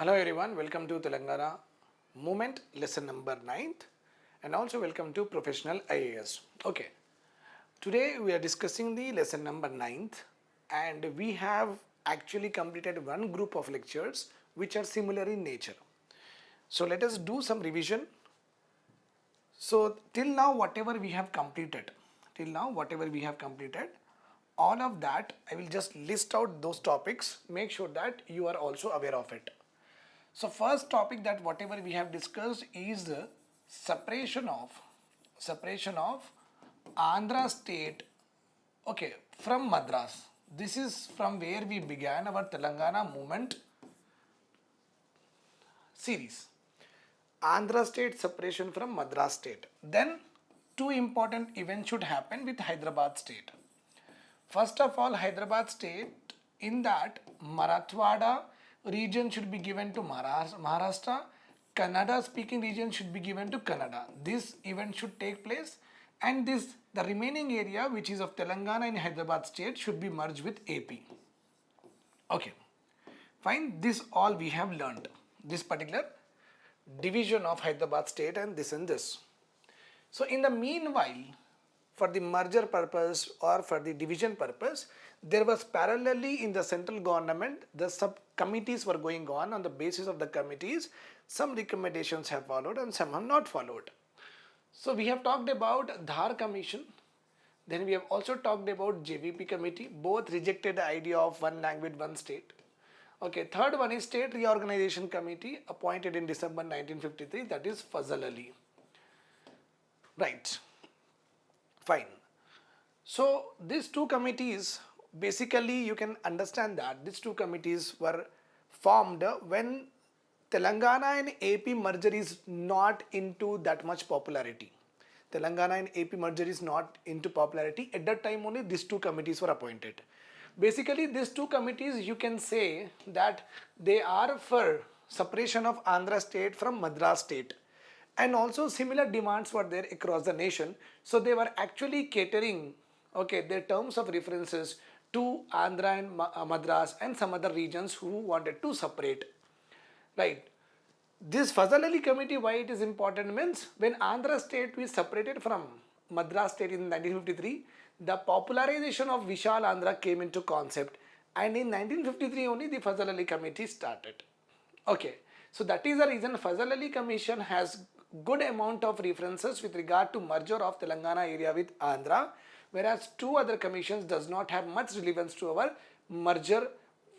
Hello everyone, welcome to Telangana Movement lesson number 9th and also welcome to Professional IAS. Okay, today we are discussing the lesson number 9th and we have actually completed one group of lectures which are similar in nature. So let us do some revision. So till now whatever we have completed, all of that I will just list out those topics, make sure that you are also aware of it. So first topic that whatever we have discussed is the separation of Andhra state, okay, from Madras. This is from where we began our Telangana movement series. Andhra state separation from Madras state. Then two important events should happen with Hyderabad state. First of all, Hyderabad state, in that Marathwada region should be given to Maharashtra, Kannada speaking region should be given to Kannada. This event should take place and the remaining area which is of Telangana and Hyderabad state should be merged with AP. Okay, fine, this all we have learned, this particular division of Hyderabad state and this. So in the meanwhile, for the merger purpose or for the division purpose, there was parallelly in the central government, the sub-committees were going on the basis of the committees. Some recommendations have followed and some have not followed. So we have talked about Dhar Commission. Then we have also talked about JVP committee. Both rejected the idea of one language, one state. Okay, third one is State Reorganization Committee appointed in December 1953, that is Fazal Ali. Right. Fine. So these two committees, basically you can understand that these two committees were formed when Telangana and AP merger is not into that much popularity. Telangana and AP merger is not into popularity. At that time only these two committees were appointed. Basically these two committees, you can say that they are for separation of Andhra state from Madras state. And also similar demands were there across the nation. So they were actually catering, okay, their terms of references to Andhra and Madras and some other regions who wanted to separate. Right. This Fazal Ali committee, why it is important means when Andhra state was separated from Madras state in 1953, the popularization of Vishal Andhra came into concept, and in 1953 only the Fazal Ali committee started. Okay. So that is the reason Fazal Ali Commission has good amount of references with regard to merger of Telangana area with Andhra, whereas two other commissions does not have much relevance to our merger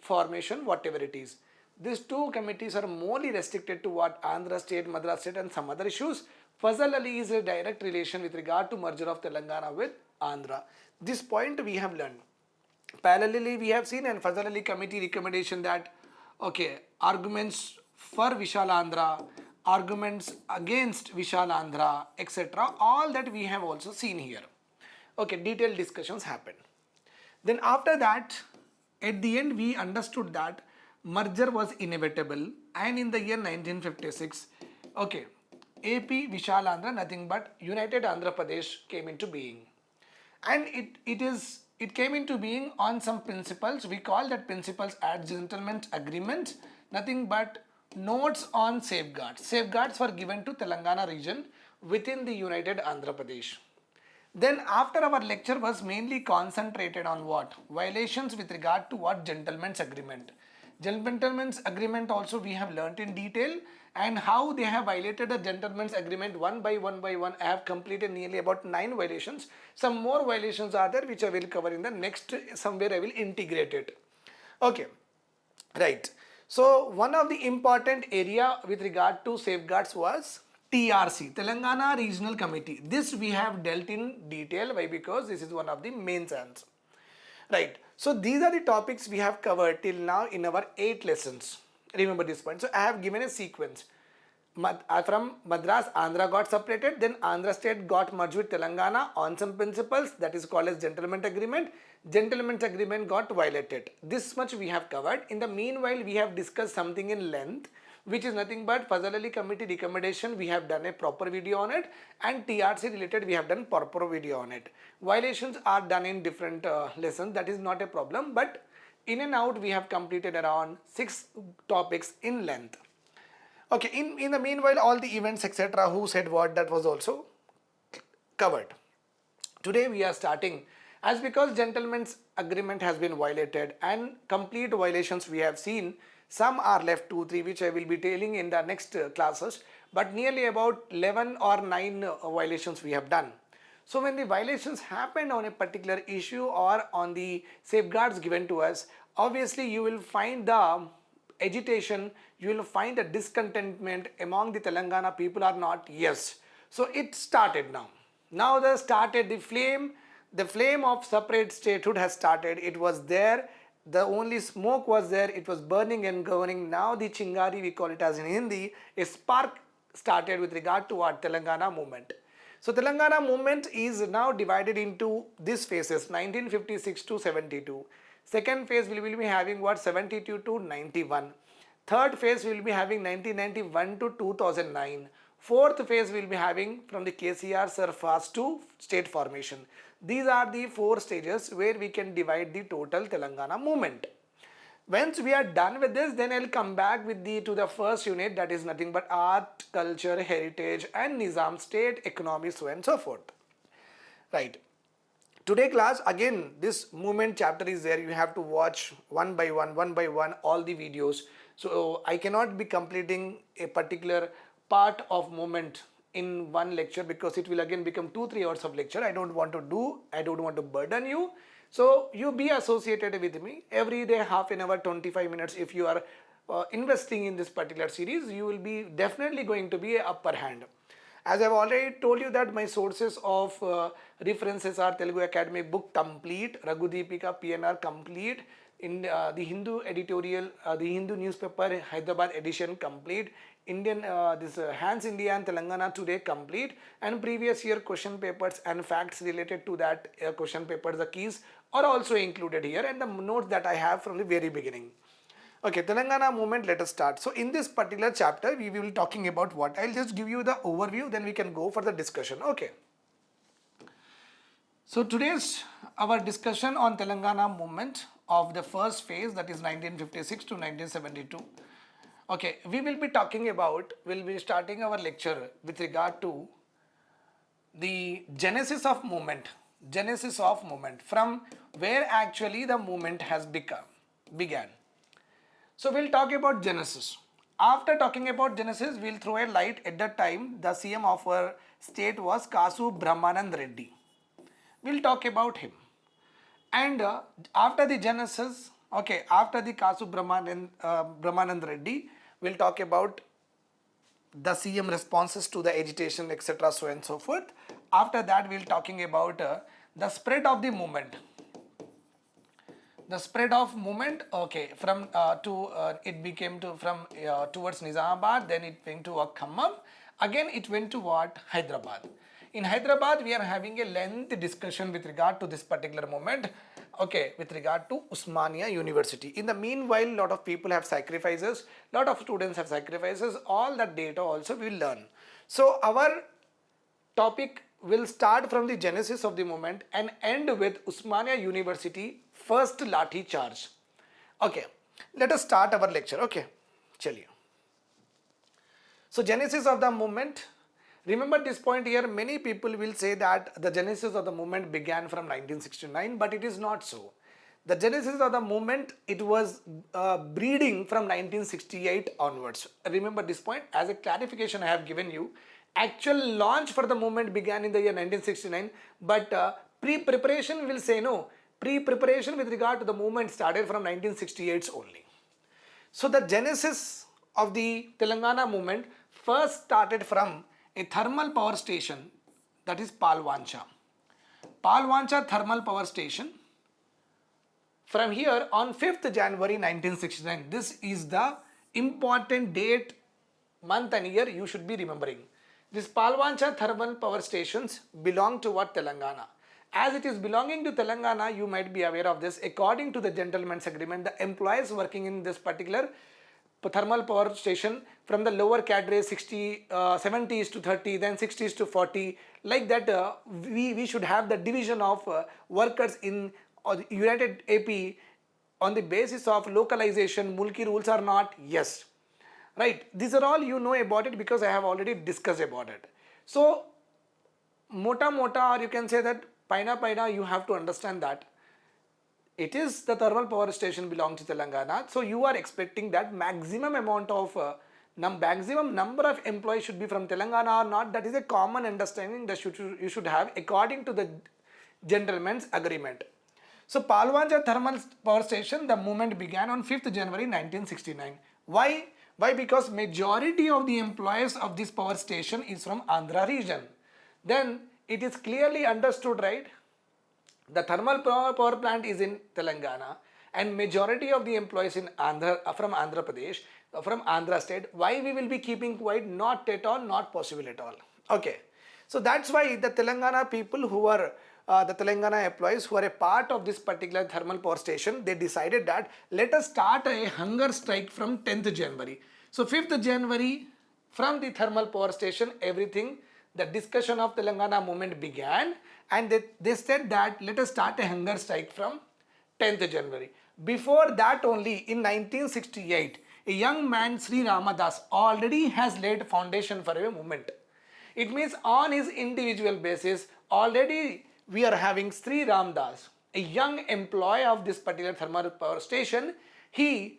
formation, whatever it is. These two committees are morely restricted to what Andhra state, Madras state and some other issues. Fazal Ali is a direct relation with regard to merger of Telangana with Andhra. This point we have learned. Parallelly we have seen and Fazal Ali committee recommendation that, okay, arguments for Vishal Andhra, arguments against Vishal Andhra, etc. All that we have also seen here. Okay, detailed discussions happened. Then after that, at the end we understood that merger was inevitable, and in the year 1956, okay, AP Vishal Andhra, nothing but United Andhra Pradesh came into being. And it came into being on some principles. We call that principles as gentleman's agreement, nothing but notes on safeguards. Safeguards were given to Telangana region within the United Andhra Pradesh. Then after our lecture was mainly concentrated on what? Violations with regard to what? Gentleman's agreement. Gentleman's agreement also we have learnt in detail, and how they have violated the gentleman's agreement one by one. I have completed nearly about 9 violations. Some more violations are there which I will cover in the next, somewhere I will integrate it. Okay, right. So one of the important area with regard to safeguards was TRC, Telangana Regional Committee. This we have dealt in detail. Why? Because this is one of the main chance. Right. So these are the topics we have covered till now in our 8 lessons. Remember this point. So I have given a sequence. From Madras, Andhra got separated, then Andhra state got merged with Telangana on some principles, that is called as gentleman's agreement. Gentleman's agreement got violated. This much we have covered. In the meanwhile, we have discussed something in length, which is nothing but Fazal Ali committee recommendation. We have done a proper video on it, and TRC related we have done proper video on it. Violations are done in different lessons, that is not a problem, but In and out, we have completed around 6 topics in length. Okay, in the meanwhile, all the events, etc., who said what, that was also covered. Today we are starting, as because gentleman's agreement has been violated and complete violations we have seen, some are left 2 3 which I will be telling in the next classes, but nearly about 11 or 9 violations we have done. So when the violations happen on a particular issue or on the safeguards given to us, obviously you will find the agitation, you will find the discontentment among the Telangana people are not yes. So it started now. Now the flame of separate statehood has started. It was there, the only smoke was there, it was burning and governing. Now the chingari, we call it as in Hindi, a spark started with regard to our Telangana movement. So Telangana movement is now divided into these phases, 1956 to 72. Second phase we will be having what, 72 to 91. Third phase we will be having 1991 to 2009. Fourth phase we will be having from the KCR surface to state formation. These are the 4 stages where we can divide the total Telangana movement. Once we are done with this, then I'll come back with to the first unit, that is nothing but art, culture, heritage and Nizam state, economy, so and so forth. Right. Today class, again this movement chapter is there. You have to watch one by one all the videos. So I cannot be completing a particular part of movement in one lecture because it will again become 2-3 hours of lecture. I don't want to burden you. So you be associated with me every day, half an hour, 25 minutes. If you are investing in this particular series, you will be definitely going to be a upper hand. As I've already told you that my sources of references are Telugu Academy book complete, Raghudeepika PNR complete, in the Hindu editorial, the Hindu newspaper Hyderabad edition complete, Indian Hans India and Telangana Today complete, and previous year question papers and facts related to that question papers, the keys are also included here, and the notes that I have from the very beginning. Okay, Telangana movement, let us start. So in this particular chapter, we will be talking about what? I'll just give you the overview, then we can go for the discussion. Okay. So today's our discussion on Telangana movement of the first phase, that is 1956 to 1972. Okay, we will be talking about, we'll be starting our lecture with regard to the genesis of movement, from where actually the movement has began. So we'll talk about genesis. After talking about genesis, we'll throw a light. At that time, the CM of our state was Kasu Brahmanand Reddy. We'll talk about him. And after the genesis, okay, after the Kasu Brahmanand Reddy, we'll talk about the CM responses to the agitation, etc., so and so forth. After that, we'll talking about the spread of the movement. The spread of movement, okay, from it became to from towards Nizamabad, then it went to Khammam, again it went to what? Hyderabad. In Hyderabad, we are having a lengthy discussion with regard to this particular movement, okay, with regard to Usmania University. In the meanwhile, lot of people have sacrifices, lot of students have sacrifices, all that data also we will learn. So our topic will start from the genesis of the movement and end with Usmania University first Lathi charge. Okay, let us start our lecture. Okay, chaliye. So genesis of the movement. Remember this point here, many people will say that the genesis of the movement began from 1969, but it is not so. The genesis of the movement, it was breeding from 1968 onwards. Remember this point, as a clarification I have given you. Actual launch for the movement began in the year 1969, but pre-preparation will say no. Pre-preparation with regard to the movement started from 1968 only. So the genesis of the Telangana movement first started from a thermal power station, that is Palwancha. Palwancha thermal power station. From here on 5th January 1969, this is the important date, month and year you should be remembering. This Palwancha thermal power stations belong to what? Telangana. As it is belonging to Telangana, you might be aware of this. According to the gentleman's agreement, the employees working in this particular thermal power station from the lower cadre 70 is to 30, then 60 is to 40, like that we should have the division of workers in United AP on the basis of localization, mulki rules or not? Yes. Right. These are all you know about it because I have already discussed about it. So, mota mota, or you can say that paina, you have to understand that it is the thermal power station belongs to Telangana. So you are expecting that maximum amount of maximum number of employees should be from Telangana or not. That is a common understanding that you should have according to the gentleman's agreement. So Palwanja thermal power station, the movement began on 5th January 1969. Why? Why? Because majority of the employees of this power station is from Andhra region. Then it is clearly understood, right? The thermal power plant is in Telangana and majority of the employees in from Andhra Pradesh, from Andhra state. Why we will be keeping quiet? Not at all, not possible at all. Okay. So that's why the Telangana people who are the Telangana employees who are a part of this particular thermal power station, they decided that let us start a hunger strike from 10th January. So 5th January from the thermal power station, everything, the discussion of Telangana movement began, and they said that let us start a hunger strike from 10th January. Before that only in 1968, a young man Sri Ramadas already has laid foundation for a movement. It means on his individual basis already we are having Sri Ramadas, a young employee of this particular thermal power station. He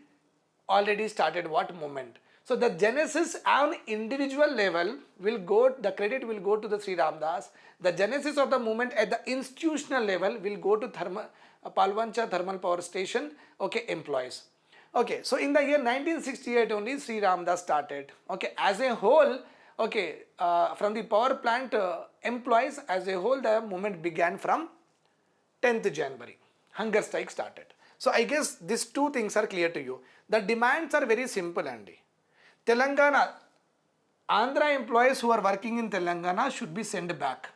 already started what movement? So the genesis on individual level will go, the credit will go to the Sri Ramdas. The genesis of the movement at the institutional level will go to Palwancha thermal power station, okay, employees. Okay, so in the year 1968 only Sri Ramdas started. Okay, as a whole, okay, from the power plant employees as a whole, the movement began from 10th January. Hunger strike started. So I guess these two things are clear to you. The demands are very simple, Andy. Telangana, Andhra employees who are working in Telangana should be sent back.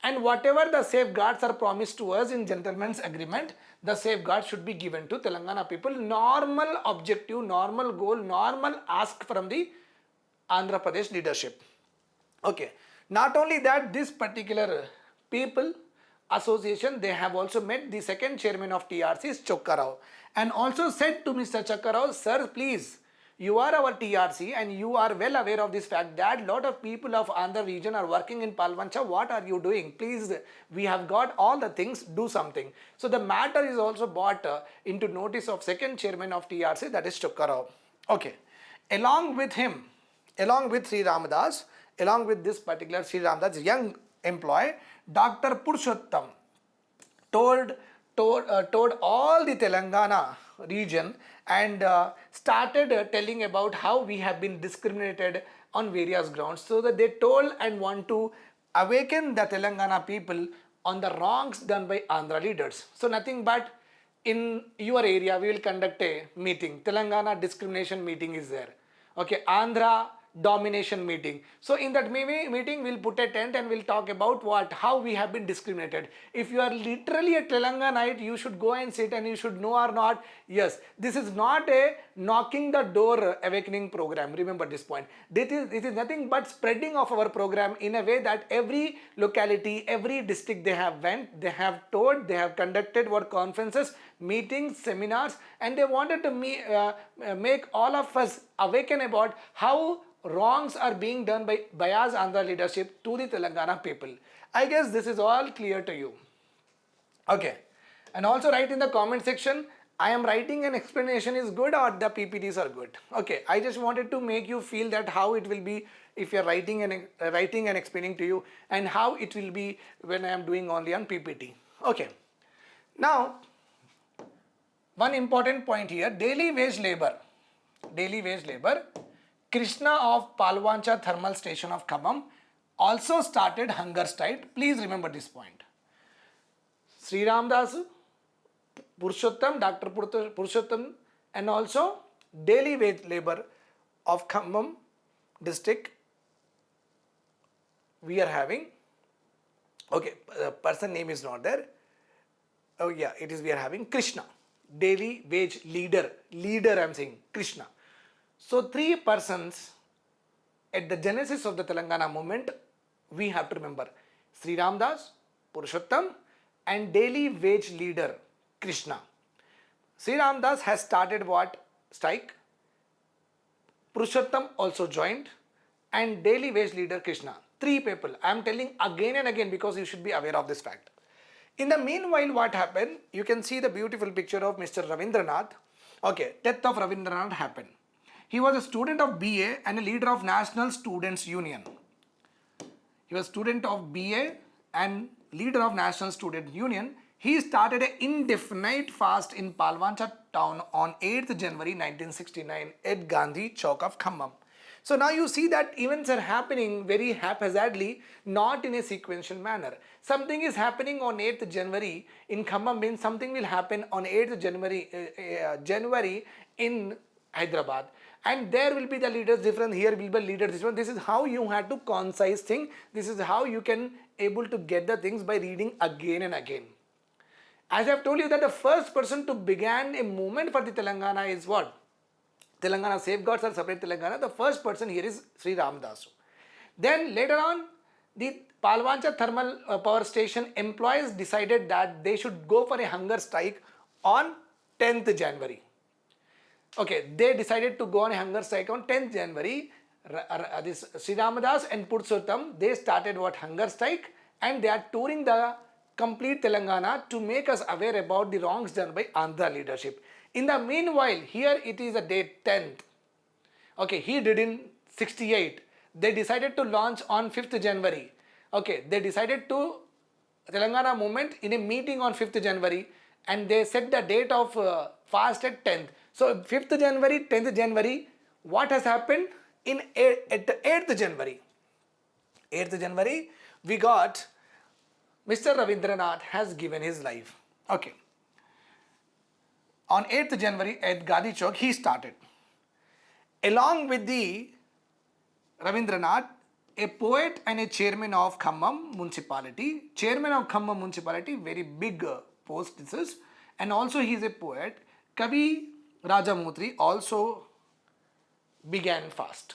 And whatever the safeguards are promised to us in gentleman's agreement, the safeguards should be given to Telangana people. Normal objective, normal goal, normal ask from the Andhra Pradesh leadership. Okay. Not only that, this particular people association, they have also met the second chairman of TRC is Chokkarao and also said to Mr. Chokkarao, sir, please, you are our TRC and you are well aware of this fact that lot of people of Andhra region are working in Palwancha. What are you doing? Please, we have got all the things, do something. So the matter is also brought into notice of second chairman of TRC, that is Chokkarao. Okay. Along with him, along with Sri Ramadas, along with this particular Sri Ramadas young employee, Dr. Purushottam told all the Telangana region and started telling about how we have been discriminated on various grounds. So that they told and want to awaken the Telangana people on the wrongs done by Andhra leaders. So nothing but in your area we will conduct a meeting. Telangana discrimination meeting is there. Okay, Andhra domination meeting. So in that meeting we'll put a tent and we'll talk about what, how we have been discriminated. If you are literally a Telanganite, you should go and sit and you should know or not. Yes, this is not a knocking the door awakening program. Remember this point. It is nothing but spreading of our program in a way that every locality, every district they have went, they have told, they have conducted what conferences, meetings, seminars, and they wanted to make all of us awaken about how wrongs are being done by biased Andhra leadership to the Telangana people. I guess this is all clear to you. Okay. And also write in the comment section, I am writing an explanation is good or the PPTs are good. Okay. I just wanted to make you feel that how it will be if you are writing and explaining to you, and how it will be when I am doing only on PPT. Okay. Now, one important point here, daily wage labor. Daily wage labor. Krishna of Palwancha Thermal Station of Khammam also started hunger strike. Please remember this point. Sri Ramdas, Purushottam, Dr. Purushottam, and also daily wage labor of Khammam district we are having. Okay, the person name is not there. Oh yeah, it is we are having Krishna. Daily wage leader I am saying Krishna. So three persons at the genesis of the Telangana movement we have to remember: Sri Ramdas, Purushottam, and daily wage leader Krishna. Sri Ramdas has started what? Strike. Purushottam also joined, and daily wage leader Krishna. Three people. I am telling again and again because you should be aware of this fact. In the meanwhile, what happened? You can see the beautiful picture of Mr. Ravindranath. Okay, death of Ravindranath happened. He was a student of BA and a leader of National Students Union. He was student of BA and leader of National Student Union. He started an indefinite fast in Palwancha town on 8th January 1969 at Gandhi Chowk of Khammam. So now you see that events are happening very haphazardly, not in a sequential manner. Something is happening on 8th January in Khammam means something will happen on 8th January in Hyderabad. And there will be the leaders different, here will be leaders different. This is how you have to concise thing. This is how you can able to get the things by reading again and again. As I have told you that the first person to begin a movement for the Telangana is what? Telangana safeguards or separate Telangana. The first person here is Sri Ramdasu. Then later on, the Palwancha thermal power station employees decided that they should go for a hunger strike on 10th January. Okay, they decided to go on a hunger strike on 10th January. This Sri Ramadas and Purushottam, they started what hunger strike, and they are touring the complete Telangana to make us aware about the wrongs done by Andhra leadership. In the meanwhile, here it is a date 10th. Okay, he did in 68. They decided to launch on 5th January. Okay, they decided to Telangana movement in a meeting on 5th January, and they set the date of fast at 10th. So 5th January, 10th January, what has happened? At 8th January. 8th January, we got Mr. Ravindranath has given his life. Okay. On 8th January at Gandhi Chowk, he started. Along with the Ravindranath, a poet and a chairman of Khammam municipality. Chairman of Khammam municipality, very big post this is. And also he is a poet. Kavi Rajamurthy also began fast.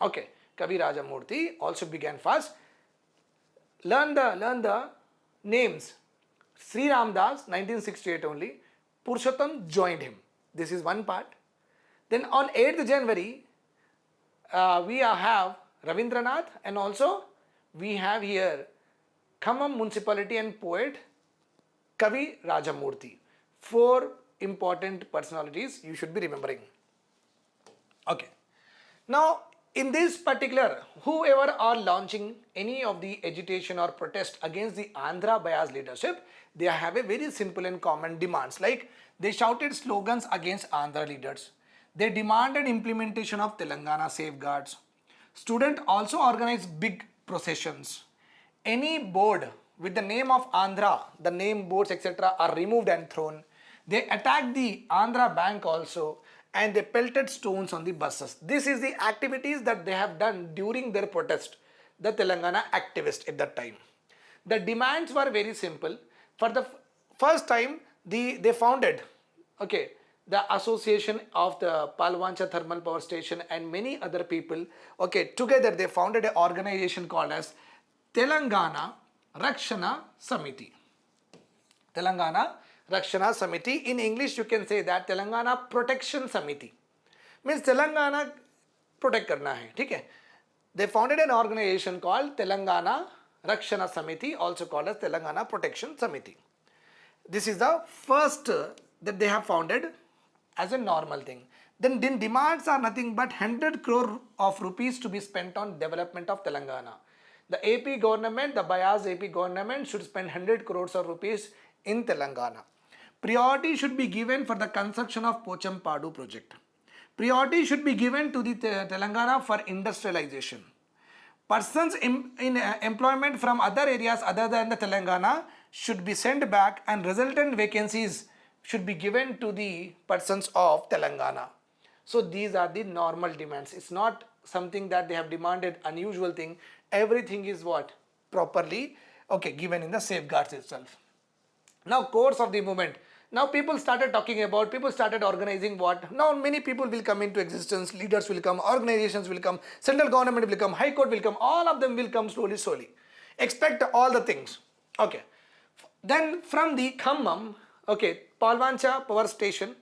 Okay, Kavi Rajamurthy also began fast. Learn the names. Sri Ramdas, 1968 only. Purushottam joined him. This is one part. Then on 8th January, we have Ravindranath, and also we have here Khammam municipality and poet Kavi Rajamurthy. Four important personalities you should be remembering. Okay. Now, in this particular, whoever are launching any of the agitation or protest against the Andhra bias leadership, they have a very simple and common demands. Like they shouted slogans against Andhra leaders. They demanded implementation of Telangana safeguards. Students also organized big processions. Any board with the name of Andhra, the name boards etc. are removed and thrown. They attacked the Andhra bank also, and they pelted stones on the buses. This is the activities that they have done during their protest, the Telangana activists at that time. The demands were very simple. For the first time, they founded, okay, the association of the Palwancha thermal power station and many other people, okay, together they founded an organization called as Telangana Rakshana Samiti. Telangana Rakshana Samiti. In English, you can say that Telangana Protection Samiti. Means Telangana protect karna hai. ठीक है? They founded an organization called Telangana Rakshana Samiti, also called as Telangana Protection Samiti. This is the first that they have founded as a normal thing. Then demands are nothing but 100 crore of rupees to be spent on development of Telangana. The AP government, the biased AP government should spend 100 crores of rupees in Telangana. Priority should be given for the construction of Pochampadu project. Priority should be given to the Telangana for industrialization. Persons in employment from other areas other than the Telangana should be sent back, and resultant vacancies should be given to the persons of Telangana. So these are the normal demands. It's not something that they have demanded unusual thing. Everything is what? Properly, okay, given in the safeguards itself. Now course of the movement. Now people started talking about, people started organizing what? Now many people will come into existence, leaders will come, organizations will come, central government will come, high court will come, all of them will come slowly. Expect all the things. Okay. Then from the Khammam, Okay, Palwancha power station,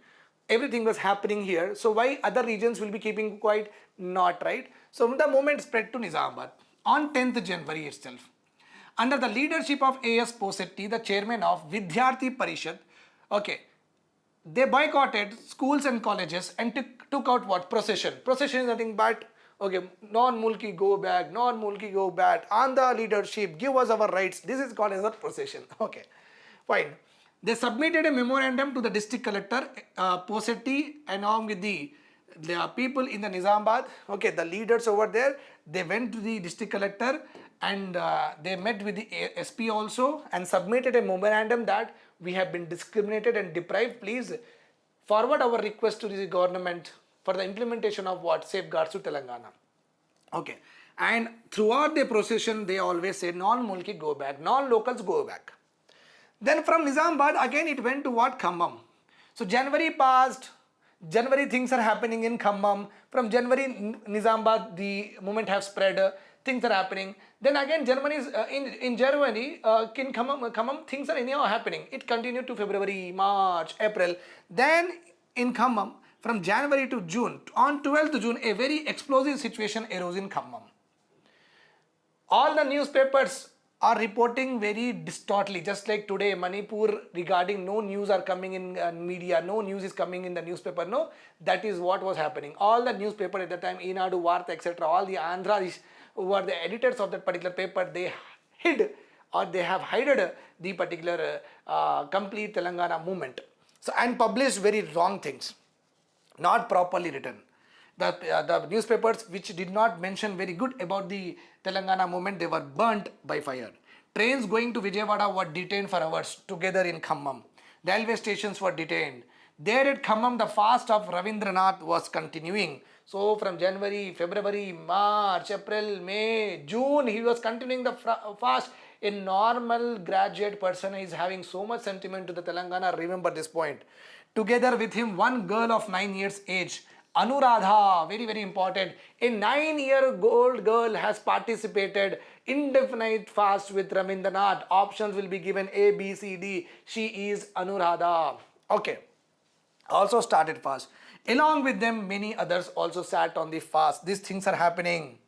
everything was happening here. So why other regions will be keeping quiet? Not right. So the movement spread to Nizamabad on 10th January itself. Under the leadership of A.S. Posetti, the chairman of Vidyarthi Parishad, okay, they boycotted schools and colleges and took out what? Procession. Procession is nothing but, okay, non-mulki go back, non-mulki go back, on the leadership, give us our rights. This is called as a procession. Okay, fine. They submitted a memorandum to the district collector, Posetti, along with the people in the Nizamabad, okay, the leaders over there. They went to the district collector and they met with the SP also and submitted a memorandum that we have been discriminated and deprived. Please forward our request to the government for the implementation of what? Safeguards to Telangana. Okay. And throughout the procession, they always say non-mulki go back, non-locals go back. Then from Nizamabad, again it went to what? Khammam. So January passed, January things are happening in Khammam. From January, Nizamabad, the movement have spread, things are happening. Then again, Germany is in Germany, in Khammam, things are anyhow happening. It continued to February, March, April. Then in Khammam, from January to June, on 12th June, a very explosive situation arose in Khammam. All the newspapers are reporting very distortedly, just like today Manipur regarding no news are coming in media, no news is coming in the newspaper. No, that is what was happening. All the newspaper at that time, Enadu, Varta, etc., all the Andhras who were the editors of that particular paper, they hid or they have hidden the particular complete Telangana movement. So and published very wrong things, not properly written. The newspapers which did not mention very good about the Telangana movement, they were burnt by fire. Trains going to Vijayawada were detained for hours together in Khammam. Railway stations were detained. There at Khammam, the fast of Ravindranath was continuing. So from January, February, March, April, May, June, he was continuing the fast. A normal graduate person is having so much sentiment to the Telangana. Remember this point. Together with him, one girl of 9 years age, Anuradha, very very important. A 9-year-old girl has participated indefinite fast with Ravindranath. Options will be given A, B, C, D. She is Anuradha. Okay. Also started fast. Along with them, many others also sat on the fast. These things are happening.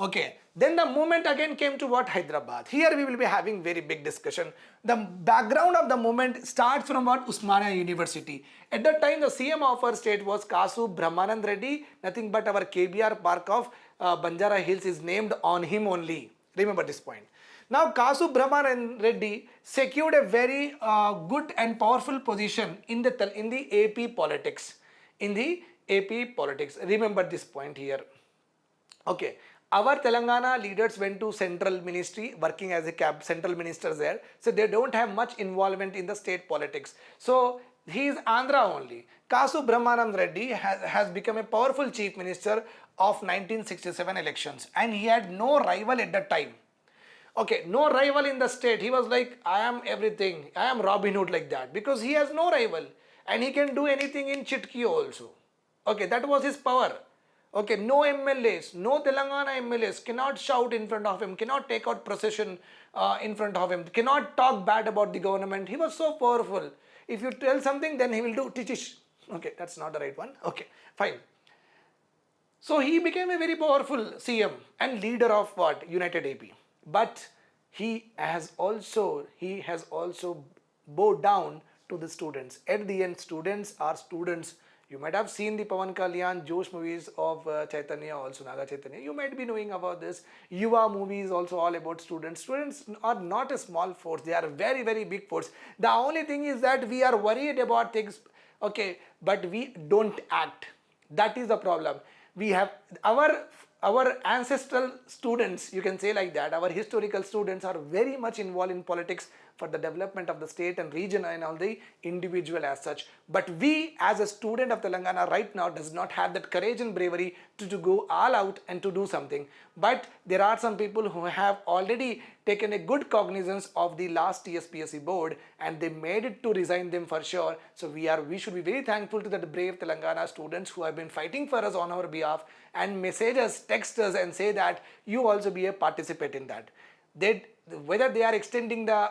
Okay. Then the movement again came to what? Hyderabad. Here we will be having very big discussion. The background of the movement starts from what? Usmania University. At that time, the CM of our state was Kasu Brahmanand Reddy. Nothing but our KBR Park of Banjara Hills is named on him only. Remember this point. Now, Kasu Brahmanand Reddy secured a very good and powerful position in the AP politics. In the AP politics. Remember this point here. Okay. Our Telangana leaders went to central ministry working as a central ministers there. So they don't have much involvement in the state politics. So he is Andhra only. Kasu Brahmanand Reddy has become a powerful chief minister of 1967 elections. And he had no rival at that time. Okay, no rival in the state. He was like, I am everything. I am Robin Hood like that. Because he has no rival. And he can do anything in Chitki also. Okay, that was his power. Okay, no MLAs, no Telangana MLAs cannot shout in front of him, cannot take out procession in front of him, cannot talk bad about the government. He was so powerful. If you tell something, then he will do titish. Okay, that's not the right one. Okay, fine. So he became a very powerful CM and leader of what? United AP. But he has also bowed down to the students. At the end, students are students. You might have seen the Pawan Kalyan, Josh movies of Chaitanya, also Naga Chaitanya. You might be knowing about this. Yuva movies also all about students. Students are not a small force. They are a very, very big force. The only thing is that we are worried about things, okay, but we don't act. That is the problem. We have our ancestral students, you can say like that, our historical students are very much involved in politics for the development of the state and region and all the individual as such. But we as a student of Telangana right now does not have that courage and bravery to go all out and to do something. But there are some people who have already taken a good cognizance of the last TSPSC board and they made it to resign them for sure. So we should be very thankful to the brave Telangana students who have been fighting for us on our behalf and message us, text us and say that you also be a participant in that. Whether they are extending the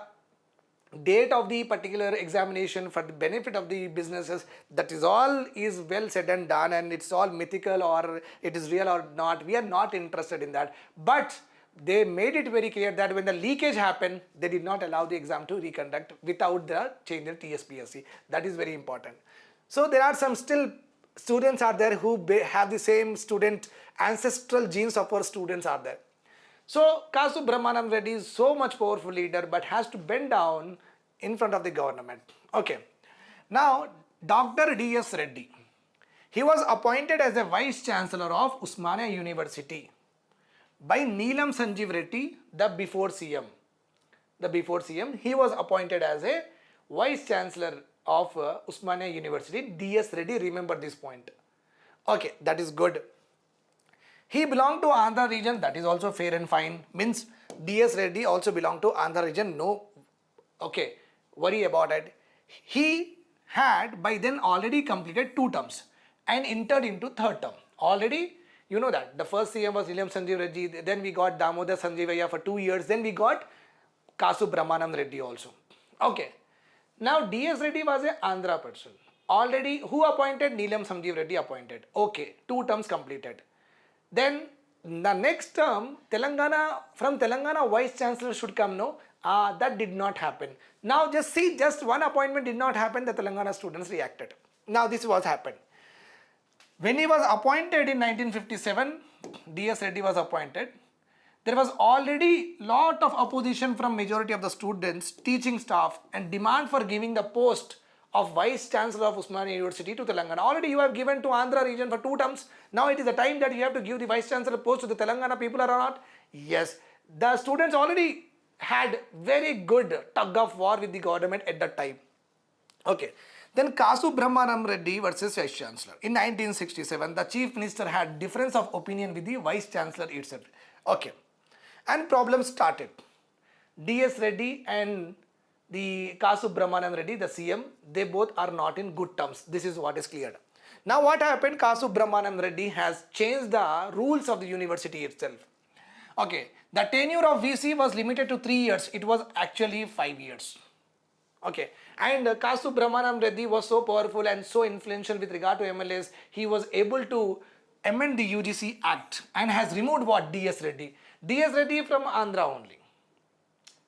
date of the particular examination for the benefit of the businesses, that is all is well said and done, and it's all mythical or it is real or not, we are not interested in that. But they made it very clear that when the leakage happened, they did not allow the exam to reconduct without the change in TSPSC. That is very important. So there are some still students are there who have the same student ancestral genes of our students are there. So Kasu Brahmanam Reddy is so much powerful leader but has to bend down in front of the government. Okay. Now Dr. D.S. Reddy, he was appointed as a Vice Chancellor of Usmania University by Neelam Sanjeev Reddy, the before CM. The before CM, he was appointed as a Vice Chancellor of Usmania University. D.S. Reddy, remember this point. Okay, that is good. He belonged to Andhra region, that is also fair and fine. Means D.S. Reddy also belonged to Andhra region, no, okay, worry about it. He had by then already completed 2 terms and entered into 3rd term. Already, you know that, the first CM was Neelam Sanjeev Reddy, then we got Damodar Sanjeevaya for 2 years, then we got Kasu Brahmanam Reddy also. Okay, now D.S. Reddy was a Andhra person. Already, who appointed? Neelam Sanjeev Reddy appointed. Okay, 2 terms completed. Then the next term, from Telangana Vice Chancellor should come, no? That did not happen. Now just see, just one appointment did not happen, the Telangana students reacted. Now this was happened. When he was appointed in 1957, D.S. Reddy was appointed. There was already lot of opposition from majority of the students, teaching staff, and demand for giving the post of Vice Chancellor of Usmania University to Telangana. Already you have given to Andhra region for 2 terms. Now it is the time that you have to give the Vice Chancellor post to the Telangana people or not? Yes. The students already had very good tug of war with the government at that time. Okay. Then Kasu Brahmanam Reddy versus Vice Chancellor. In 1967, the Chief Minister had difference of opinion with the Vice Chancellor itself. Okay. And problems started. D.S. Reddy and the Kasu Brahmanam Reddy, the CM, they both are not in good terms. This is what is cleared. Now what happened? Kasu Brahmanam Reddy has changed the rules of the university itself. Okay, the tenure of VC was limited to 3 years. It was actually 5 years. Okay, and Kasu Brahmanam Reddy was so powerful and so influential with regard to MLAs, he was able to amend the UGC Act and has removed what? D.S. Reddy. D.S. Reddy from Andhra only.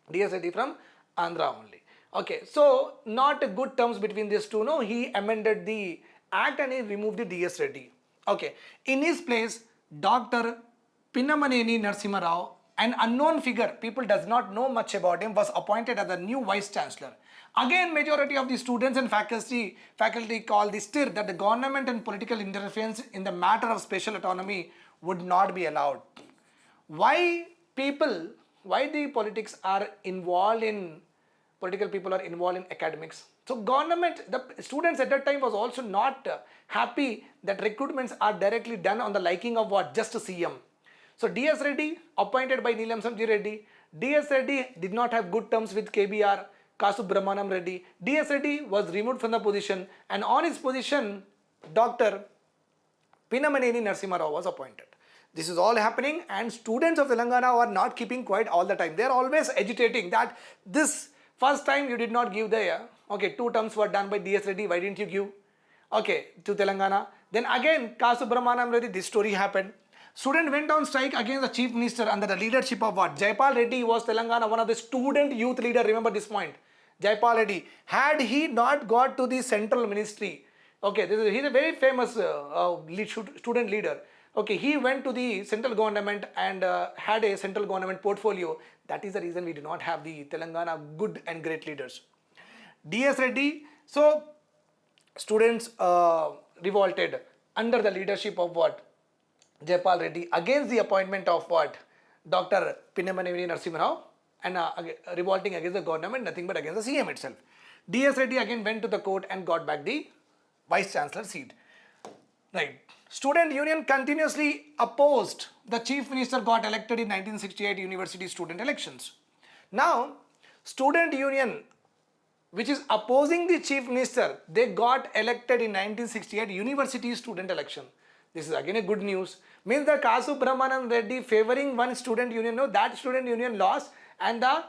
D.S. Reddy from Andhra only. Okay, so not good terms between these two. No, he amended the act and he removed the D.S. Reddy. Okay, in his place, Dr. Pinnamaneni Narasimha Rao, an unknown figure, people does not know much about him, was appointed as the new Vice Chancellor. Again, majority of the students and faculty call this stir that the government and political interference in the matter of special autonomy would not be allowed. Why the politics are involved in, political people are involved in academics? So government, the students at that time was also not happy that recruitments are directly done on the liking of what? Just a CM. So D.S. Reddy appointed by Neelam Sanjeev Reddy. D.S. Reddy did not have good terms with KBR, Kasu Brahmanam Reddy. D.S. Reddy was removed from the position, and on his position, Dr. Pinnamaneni Narasimha Rao was appointed. This is all happening, and students of Telangana are not keeping quiet all the time. They are always agitating that this first time you did not give the, okay, 2 terms were done by D.S. Reddy, why didn't you give, okay, to Telangana? Then again, Kasu Brahmanam Reddy, this story happened. Student went on strike against the Chief Minister under the leadership of what? Jaipal Reddy was Telangana, one of the student youth leader, remember this point. Jaipal Reddy, had he not got to the central ministry, okay, he's a very famous student leader. Okay, he went to the central government and had a central government portfolio. That is the reason we do not have the Telangana good and great leaders. D.S. Reddy, so students revolted under the leadership of what? Jaipal Reddy against the appointment of what? Dr. Pinnamaneni Narasimha Rao, and revolting against the government, nothing but against the CM itself. D.S. Reddy again went to the court and got back the Vice Chancellor seat. Right. Student Union continuously opposed the Chief Minister got elected in 1968 University student elections. Now, Student Union, which is opposing the Chief Minister, they got elected in 1968 University student election. This is again a good news. Means the Kasu Brahmanam Reddy favoring one student union, no, that student union lost, and the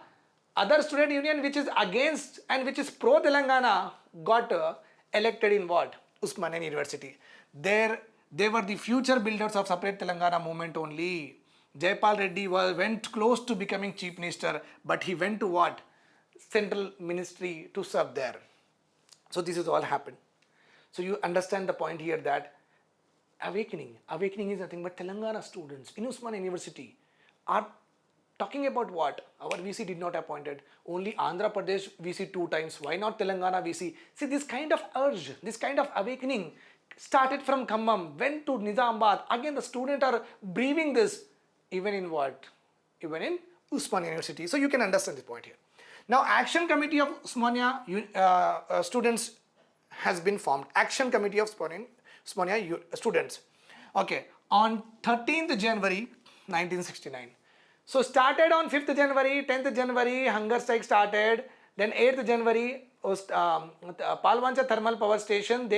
Other student union which is against and which is pro Telangana got elected in what? Usmania University. There they were the future builders of separate Telangana movement only. Jaipal Reddy went close to becoming chief minister, but he went to what? Central ministry to serve there. So this is all happened. So you understand the point here that awakening is nothing but Telangana students in Usmania University are talking about what? Our VC did not appointed. Only Andhra Pradesh VC 2 times. Why not Telangana VC? See, this kind of urge, this kind of awakening started from Khammam, went to Nizamabad. Again, the students are breathing this even in what? Even in Usmania University. So you can understand this point here. Now, Action Committee of Usmania students has been formed. Action Committee of Usmania students. Okay, on 13th January 1969. So started on 5th January, 10th January, hunger strike started. Then 8th January, Palwancha Thermal Power Station,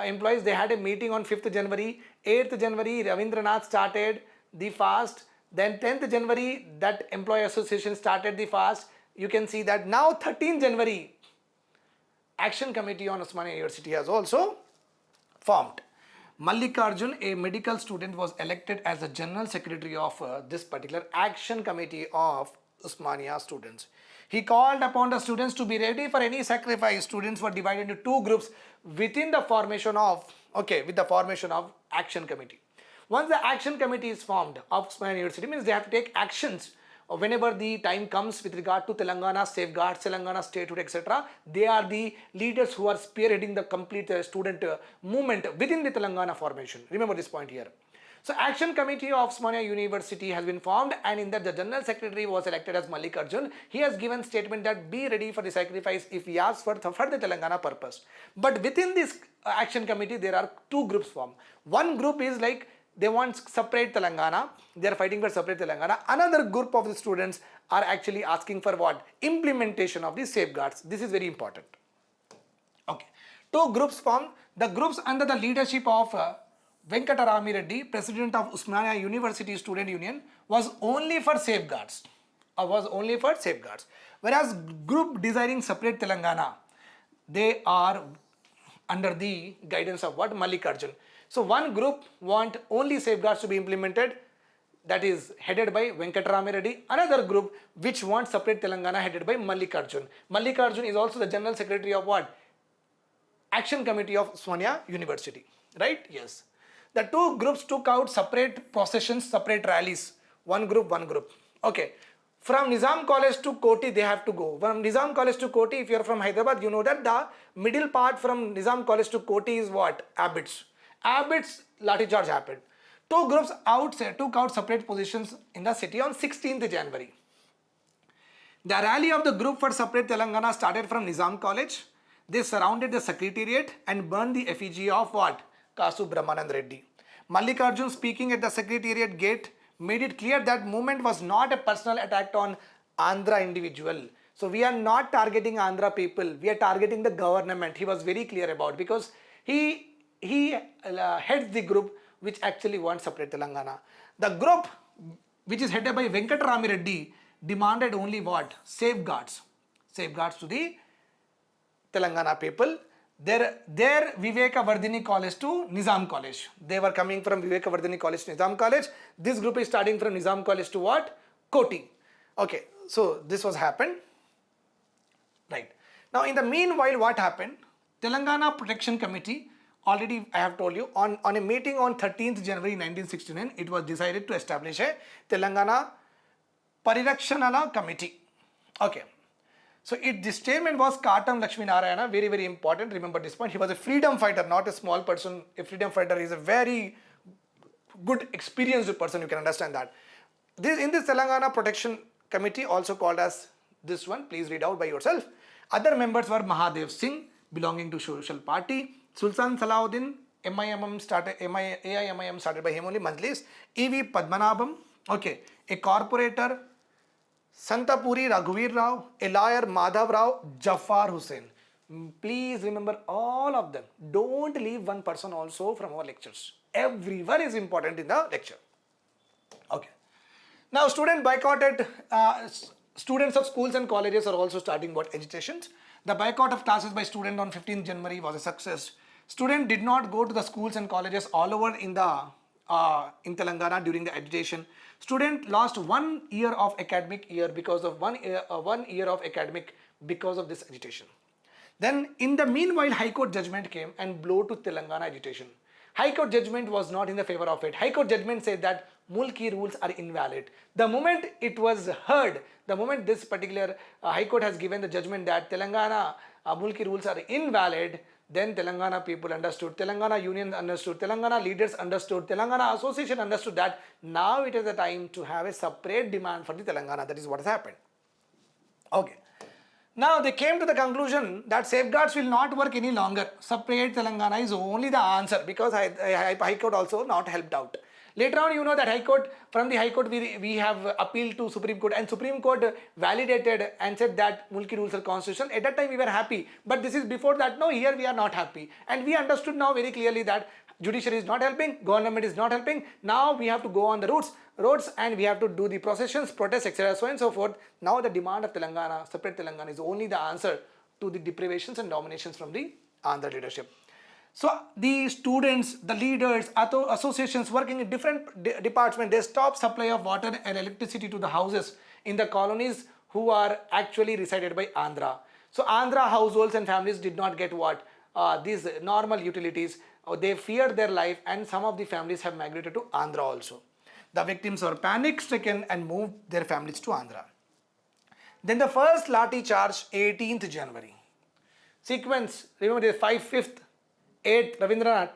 employees, they had a meeting on 5th January. 8th January, Ravindranath started the fast. Then 10th January, that employee association started the fast. You can see that now 13th January, Action Committee on Usmania University has also formed. Mallikarjun, a medical student, was elected as the General Secretary of this particular Action Committee of Usmania students. He called upon the students to be ready for any sacrifice. Students were divided into two groups within the formation of, with the formation of Action Committee. Once the Action Committee is formed of Usmania University, means they have to take actions whenever the time comes with regard to Telangana safeguards, Telangana statehood, etc. They are the leaders who are spearheading the complete student movement within the Telangana formation. Remember this point here. So Action Committee of Usmania University has been formed, and in that the General Secretary was elected as Mallikarjun. He has given statement that be ready for the sacrifice if he asks for the Telangana purpose. But within this Action Committee, there are two groups formed. One group is like they want separate Telangana. They are fighting for separate Telangana. Another group of the students are actually asking for what? Implementation of the safeguards. This is very important. Okay. Two groups formed. The groups under the leadership of Venkatarami Reddy, President of Usmania University Student Union, was only for safeguards. Whereas group desiring separate Telangana, they are under the guidance of what? Mallikarjun. So one group want only safeguards to be implemented, that is headed by Venkatarami Reddy. Another group which wants separate Telangana, headed by Mallikarjun. Mallikarjun is also the General Secretary of what? Action Committee of Usmania University. Right? Yes. The two groups took out separate processions, separate rallies. One group. Okay. From Nizam College to Koti, they have to go. From Nizam College to Koti, if you are from Hyderabad, you know that the middle part from Nizam College to Koti is what? Abbots Lathi charge happened. Two groups took out separate positions in the city on 16th January. The rally of the group for separate Telangana started from Nizam College. They surrounded the secretariat and burned the effigy of what? Kasu Brahmanand Reddy. Mallikarjun, speaking at the secretariat gate, made it clear that movement was not a personal attack on Andhra individual. So we are not targeting Andhra people. We are targeting the government. He was very clear about, because he heads the group which actually wants separate Telangana. The group which is headed by Venkatarami Reddy demanded only what? Safeguards to the Telangana people. Their Vivekavardhini College to Nizam College. They were coming from Vivekavardhini College to Nizam College. This group is starting from Nizam College to what? Koti. Okay, so this was happened. Right. Now in the meanwhile, what happened? Telangana Protection Committee, already I have told you, on a meeting on 13th January 1969, it was decided to establish a Telangana Parirakshana Committee. Okay. So this statement was Katam Lakshmi Narayana, very, very important. Remember this point. He was a freedom fighter, not a small person. A freedom fighter is a very good, experienced person. You can understand that. In this Telangana Protection Committee, also called as this one, please read out by yourself. Other members were Mahadev Singh, belonging to Social Party, Sultan Salahuddin, AIMIM started by him only, Majlis, E.V. Padmanabham, okay, a corporator, Santapuri Raghuveer Rao, a lawyer, Madhav Rao, Jafar Hussain. Please remember all of them. Don't leave one person also from our lectures. Everyone is important in the lecture. Okay. Now student boycotted students of schools and colleges are also starting what agitations. The boycott of classes by students on 15th January was a success. Students did not go to the schools and colleges all over in Telangana during the agitation. Students lost 1 year of academic year because of 1 year of academic because of this agitation. Then in the meanwhile, High Court judgment came and blow to Telangana agitation. High Court judgment was not in the favor of it. High Court judgment said that Mulki rules are invalid. The moment it was heard, the moment this particular High Court has given the judgment that Telangana Mulki rules are invalid, then Telangana people understood, Telangana union understood, Telangana leaders understood, Telangana association understood that now it is the time to have a separate demand for the Telangana. That is what has happened. Okay. Now they came to the conclusion that safeguards will not work any longer. Separate Telangana is only the answer, because High Court also not helped out. Later on, you know that from the High Court we have appealed to Supreme Court, and Supreme Court validated and said that Mulki rules are constitutional. At that time we were happy, but this is before that. No, here we are not happy, and we understood now very clearly that judiciary is not helping, government is not helping. Now we have to go on the roads and we have to do the processions, protests, etc., so and so forth. Now the demand of Telangana, separate Telangana, is only the answer to the deprivations and dominations from the Andhra leadership. So the students, the leaders, associations working in different departments, they stopped supply of water and electricity to the houses in the colonies who are actually resided by Andhra. So Andhra households and families did not get what? These normal utilities. They feared their life, and some of the families have migrated to Andhra also. The victims were panic-stricken and moved their families to Andhra. Then the first Lati charge, 18th January. Sequence, remember the 5th, 8th, Ravindranath,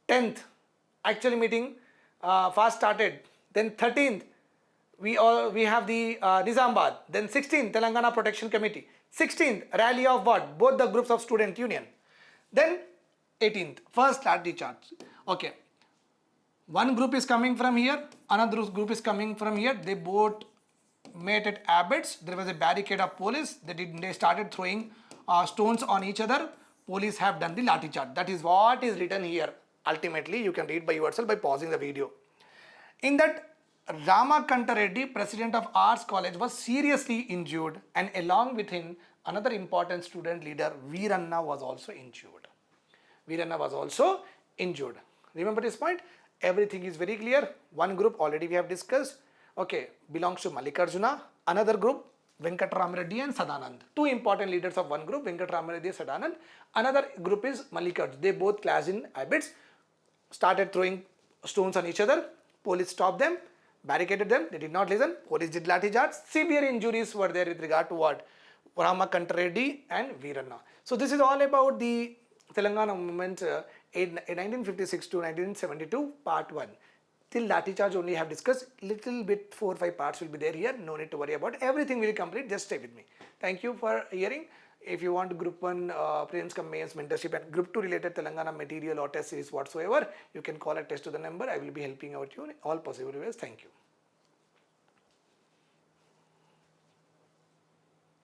10th, actual meeting fast started. Then 13th, we have the Nizamabad. Then 16th, Telangana Protection Committee. 16th, rally of what? Both the groups of student union. Then 18th, first Lati charge. Okay. One group is coming from here, another group is coming from here. They both met at Abbott's. There was a barricade of police. They started throwing stones on each other. Police have done the Lati charge. That is what is written here. Ultimately, you can read by yourself by pausing the video. In that, Ramakanta Reddy, president of Arts College, was seriously injured, and along with him, another important student leader, Veeranna, was also injured. Veeranna was also injured. Remember this point? Everything is very clear. One group already we have discussed. Okay, belongs to Mallikarjuna. Another group, Venkatramarreddy and Sadanand. Two important leaders of one group, Venkatramarreddy and Sadanand. Another group is Mallikarjuna. They both clashed in Abbott's, started throwing stones on each other. Police stopped them, barricaded them. They did not listen. Police did lathi charge. Severe injuries were there with regard to what? Ramakanta Reddy and Veeranna. So this is all about the Telangana movement in 1956 to 1972, part 1. Till Lati charge only have discussed. Little bit 4 or 5 parts will be there here. No need to worry about. Everything will complete. Just stay with me. Thank you for hearing. If you want Group 1 Prelims, Mains, Mentorship, and Group 2 related Telangana material or test series whatsoever, you can call a test to the number. I will be helping out you in all possible ways. Thank you.